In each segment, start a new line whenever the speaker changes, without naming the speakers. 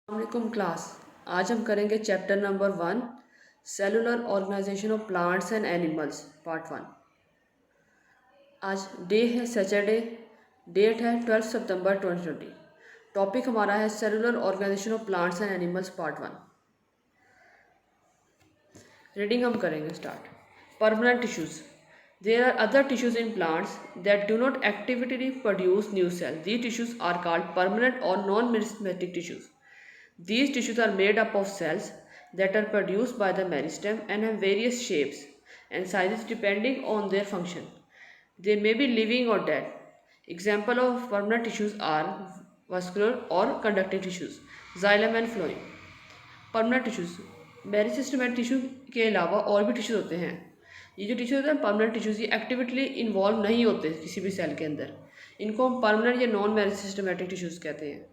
वालेकुम क्लास। आज हम करेंगे chapter number 1, cellular organisation of plants and animals, part 1। आज डे है सैटरडे, डेट है 12 सितंबर 2020। टॉपिक हमारा है cellular organisation of plants and animals, part 1। Reading हम करेंगे start. Permanent tissues. There are other tissues in plants that do not actively produce new cells. These tissues are called permanent or non-meristematic tissues. These tissues are made up of cells that are produced by the meristem and have various shapes and sizes depending on their function. They may be living or dead. Example of permanent tissues are vascular or conductive tissues, xylem and phloem. Permanent tissues, meristematic tissue के अलावा और भी tissues होते हैं। ये जो tissue होते हैं परमानेंट टिश्यूज़, ये एक्टिविटली इन्वॉल्व नहीं होते किसी भी सेल के अंदर। इनको हम परमानेंट या नॉन मेरिस्टेमेटिक टिश्यूज़ कहते हैं।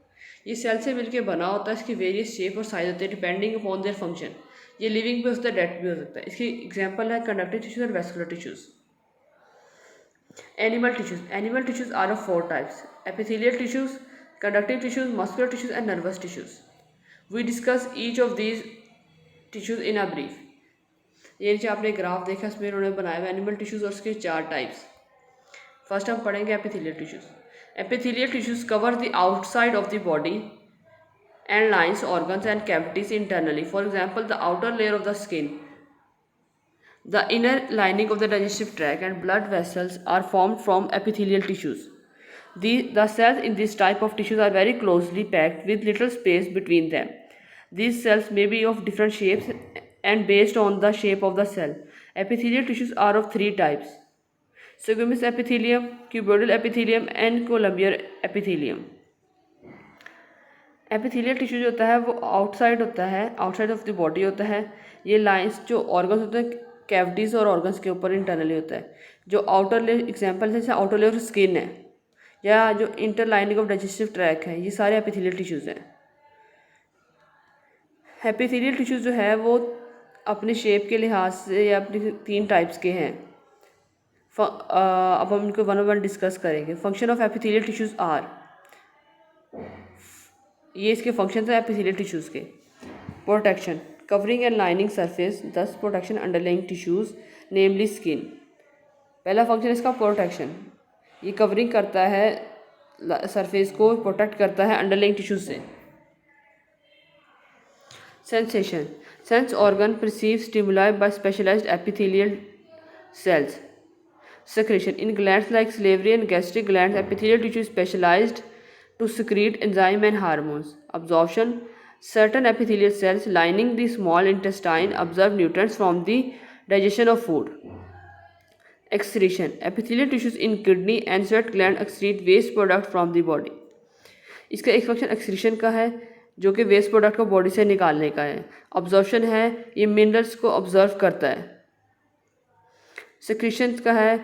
ये सेल से मिलकर बना होता है, इसकी वेरियस शेप और साइज होते हैं डिपेंडिंग अपॉन देयर फंक्शन। ये लिविंग भी हो सकता है, डेड भी हो सकता है। इसकी एग्जाम्पल है कंडक्टिव टिश्यूज़ और vascular tissues. Animal tissues. Animal tissues are of 4 types: epithelial tissues, conductive tissues, muscular tissues and nervous tissues. We discuss each of these tissues in a brief. ये नीचे आपने ग्राफ देखा, इसमें उन्होंने बनाया हुआ एनिमल टिश्यूज़ और उसके 4 टाइप्स। फर्स्ट हम पढ़ेंगे epithelial tissues. Epithelial tissues cover the outside of the body and lines organs and cavities internally. For example, the outer layer of the skin, the inner lining of the digestive tract and blood vessels are formed from epithelial tissues. The cells in this type of tissues are very closely packed with little space between them. These cells may be of different shapes and based on the shape of the cell. Epithelial tissues are of 3 types: squamous epithelium, cuboidal epithelium and columnar epithelium. Epithelial tissue जो होता है वो outside होता है, outside of the body होता है। ये lines जो ऑर्गन्स होते हैं कैविटीज़ और ऑर्गन्स के ऊपर इंटरनली होता है। जो आउटर लेयर, एग्जांपल जैसे आउटर लेयर स्किन है या जो inter lining of digestive track है, ये सारे एपिथेलियल टिश्यूज़ हैं। एपिथेलियल टिश्यूज़ जो है वो अपने शेप के लिहाज से या अपनी 3 टाइप्स के हैं। अब हम इनको वन डिस्कस करेंगे। Function of epithelial tissues are, ये इसके फंक्शन है एपिथेलियल टिश्यूज़ के। Protection, covering and lining surface, thus protection underlying tissues namely skin. पहला फंक्शन इसका प्रोटेक्शन, ये कवरिंग करता है, सरफेस को प्रोटेक्ट करता है अंडरलाइंग टिश्यूज़ से। Sensation, sense organ perceive stimuli by specialised epithelial cells. Secretion, in glands like salivary and gastric glands, epithelial tissue is specialized to secrete enzyme and hormones. Absorption, certain epithelial cells lining the small intestine absorb nutrients from the digestion of food. Excretion, epithelial tissues in kidney and sweat gland excrete waste product from the body. इसका एक function excretion का है जो कि waste product को body से निकालने का है। ऑब्जॉर्प्शन है, ये मिनरल्स को ऑब्जर्व करता है। सिक्रीशन का है,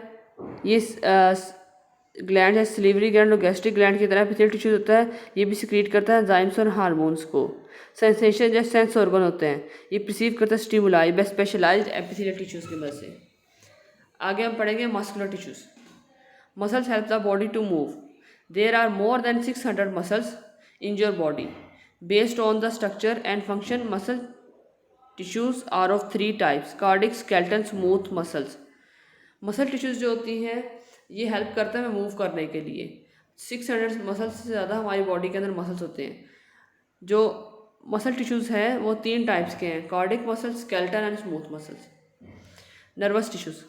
ये ग्लैंड है, सिलिवरी ग्लैंड और गैस्ट्रिक ग्लैंड की तरह एपिथेलियल टिश्यूज होता है, ये भी सिक्रीट करता है एंजाइम्स और हार्मोन्स को। सेंसेशन जैसे सेंस ऑर्गन होते हैं, ये रिसीव करता है stimuli by specialised epithelial tissues की मदद से। आगे हम पढ़ेंगे muscular tissues. Muscles help the body to move. There are more than 600 muscles in your body. Based on the structure and function, muscle tissues are of 3 types: cardiac, skeleton, smooth muscles. Muscle tissues जो होती हैं ये help करता है move करने के लिए। 600 muscles से ज़्यादा हमारी बॉडी के अंदर मसल्स होते हैं। जो मसल टिश्यूज़ हैं वो 3 टाइप्स के हैं: cardiac muscles, skeleton and smooth muscles. Nervous tissues,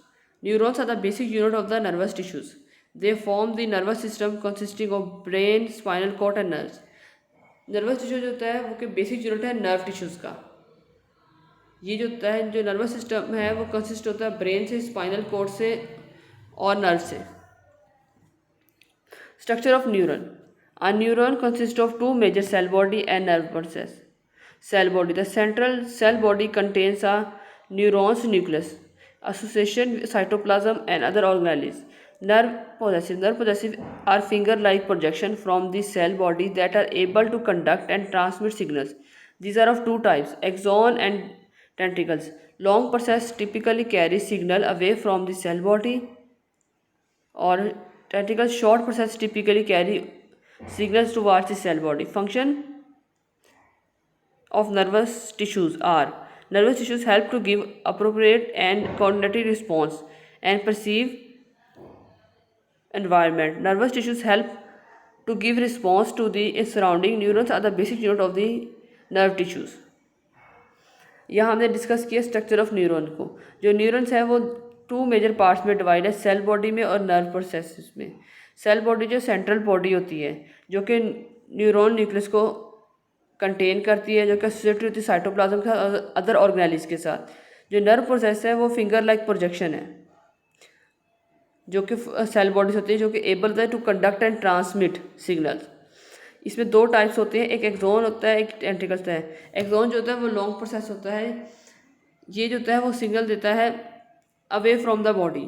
neurons are the basic unit of the nervous tissues. They form the nervous system consisting of brain, spinal cord and nerves. Nervous tissue जो होता है वो कि basic unit है nerve tissues का। ये जो होता है, जो नर्वस सिस्टम है वो कंसिस्ट होता है ब्रेन से, स्पाइनल कॉर्ड से और नर्व से। Structure of neuron, a neuron consist of 2 major cell body and nerve process. Cell body, the central cell body contains a neuron's nucleus, association with cytoplasm and other organelles. Nerve possessive are finger-like projection from the cell body that are able to conduct and transmit signals. These are of 2 types: axon and tentacles. Long process typically carry signal away from the cell body, or tentacles short process typically carry signals towards the cell body. Function, of nervous tissues are: nervous tissues help to give appropriate and coordinated response and perceive environment. Nervous tissues help to give response to the surrounding. Neurons are the basic unit of the nerve tissues. यहाँ हमने discuss किया structure of neuron को। जो neurons है वो 2 major parts में divide है, cell body में और नर्व प्रोसेसेस में। सेल बॉडी जो सेंट्रल बॉडी होती है जो कि न्यूरॉन न्यूक्लियस को कंटेन करती है, जो कि एसोसिएटेड होती है साइटोप्लाज्म के साथ और अदर ऑर्गेनेल्स के साथ। जो नर्व प्रोसेस है वो फिंगर लाइक प्रोजेक्शन है जो कि सेल बॉडीज होती है जो कि एबल है to conduct and transmit signals. इसमें 2 टाइप्स होते हैं, एक एक्सोन होता है, एक टेंट्रिकल्स होता है। एक्सोन जो होता है वो लॉन्ग प्रोसेस होता है, ये जो होता है वो सिग्नल देता है अवे फ्रॉम द बॉडी,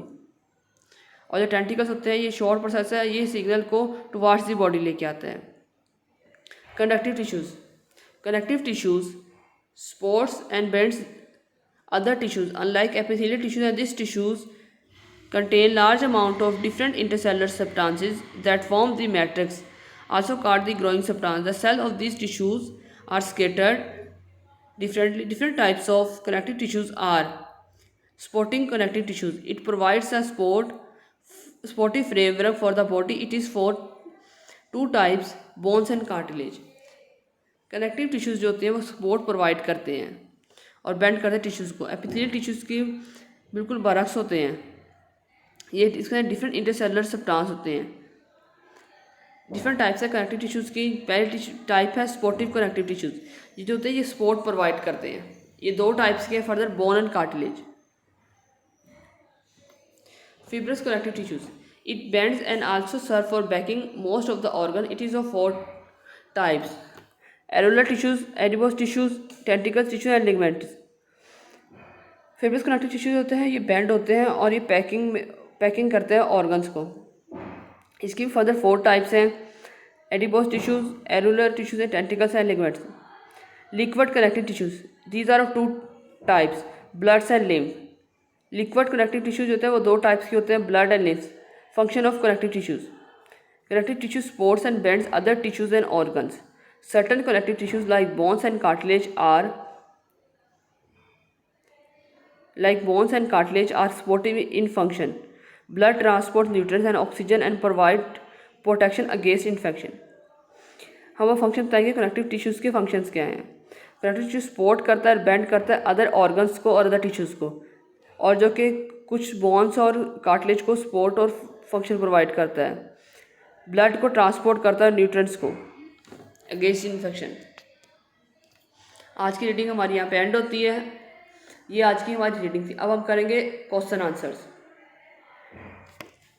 और जो टेंट्रिकल्स होते हैं ये शॉर्ट प्रोसेस है, ये सिग्नल को टुवार्ड्स द बॉडी लेके आता है। Conductive tissues, connective tissues supports and bends other tissues unlike epithelial tissues, and these tissues contain large amount of different intercellular substances that form the matrix, also called the growing substance. The cells of these tissues are scattered differently. Different types of connective tissues are: supporting connective tissues, it provides a supportive framework for the body. It is for 2 types, bones and cartilage. Connective tissues जो होते हैं वो support provide करते हैं और bend करते हैं tissues को। एपिथेलियल टिश्यूज़ की बिल्कुल बरक्स होते हैं, ये इसके अंदर डिफरेंट इंटरसेलुलर सब्सटेंस होते हैं। डिफरेंट टाइप्स है कनेक्टिव टिश्यूज़ की। पहली टाइप है सपोर्टिव कनेक्टिव टिश्यूज़, ये जो होते हैं ये सपोर्ट प्रोवाइड करते हैं। ये 2 टाइप्स के हैं further, bone and cartilage. Fibrous connective tissues, it bends and also serve for backing most of the organ. It is of 4 types: areolar tissues, adipose tissues, tentacles tissues and ligaments. Fibrous connective tissues होते हैं ये bend होते हैं और ये packing करते हैं organs को। इसकी फर्दर 4 टाइप्स हैं: adipose tissues, areolar tissues and tentacles and ligaments. Liquid connective tissues, these are of 2 types, bloods and lymph. Liquid connective tissues होते हैं वो 2 टाइप्स के होते हैं, blood and lymph. Function of connective tissues, connective tissues supports and bends other tissues and organs. Certain connective tissues like bones and cartilage are supportive in function. Blood transports nutrients and oxygen and provide protection against infection. हम वो function बताएंगे connective tissues के functions क्या हैं। Connective tissue support करता है, bend करता है अदर ऑर्गन्स को और अदर टिश्यूज़ को, और जो कि कुछ बोन्स और कार्टिलेज को सपोर्ट और फंक्शन प्रोवाइड करता है। ब्लड को ट्रांसपोर्ट करता है, न्यूट्रिएंट्स को अगेंस्ट इन्फेक्शन। आज की रीडिंग हमारी यहाँ पे एंड होती है। ये आज की हमारी रीडिंग थी। अब हम करेंगे क्वेश्चन आंसर्स।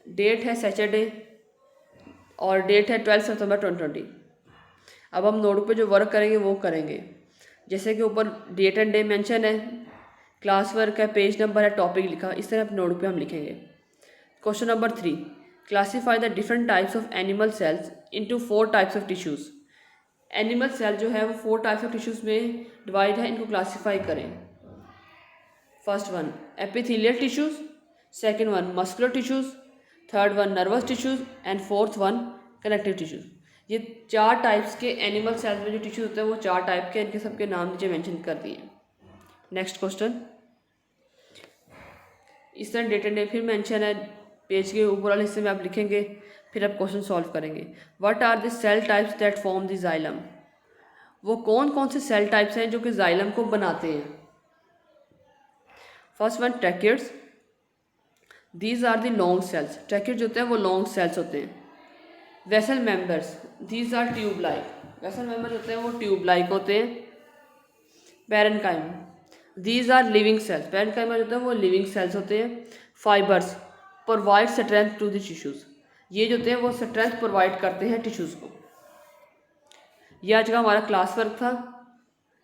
डेट है सैटरडे और डेट है 12 सितंबर 2020। अब हम नोटबुक पे जो वर्क करेंगे वो करेंगे, जैसे कि ऊपर डेट एंड डे मेंशन है, क्लास वर्क है, पेज नंबर है, टॉपिक लिखा, इस तरह अपने नोटबुक पे हम लिखेंगे। Question number 3, classify the different types of animal cells into 4 types of tissues. Animal cell जो है वो 4 टाइप्स ऑफ टिश्यूज़ में डिवाइड है, इनको क्लासीफाई करें। First one epithelial tissues, second one muscular tissues, third one nervous tissues and fourth one connective tissues. ये 4 types के animal cells में जो टिश्यूज़ होते हैं वो 4 टाइप के, इनके सबके नाम नीचे मेंशन कर दिए। नेक्स्ट क्वेश्चन, इस तरह डेट एंड डे फिर मेंशन है, पेज के ऊपर वाले हिस्से में आप लिखेंगे, फिर आप क्वेश्चन सॉल्व करेंगे। What are the cell types that form the xylem. वो कौन कौन से सेल टाइप्स हैं जो कि जाइलम को बनाते हैं। First one tracheids, these are the long cells. Tracheid जो होते हैं वो लॉन्ग सेल्स होते हैं। Vessel members, these are tube like. Vessel member होते हैं वो ट्यूब लाइक होते हैं। Parenchyma, these are living cells. Parenchyma जो होते हैं वो लिविंग सेल्स होते हैं। Fibres provide strength to the tissues. ये जो होते हैं वो स्ट्रेंथ प्रोवाइड करते हैं टिश्यूज़ को। ये आज का हमारा क्लास वर्क था।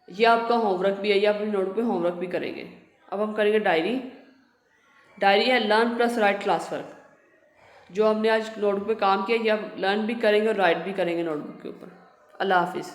ये आपका होमवर्क भी है, ये अपने नोट पे होमवर्क भी करेंगे। अब हम करेंगे डायरी। डायरी है learn plus right class work. जो हमने आज नोटबुक पे काम किया ये आप लर्न भी करेंगे और राइट भी करेंगे नोटबुक के ऊपर। अल्लाह हाफिज़।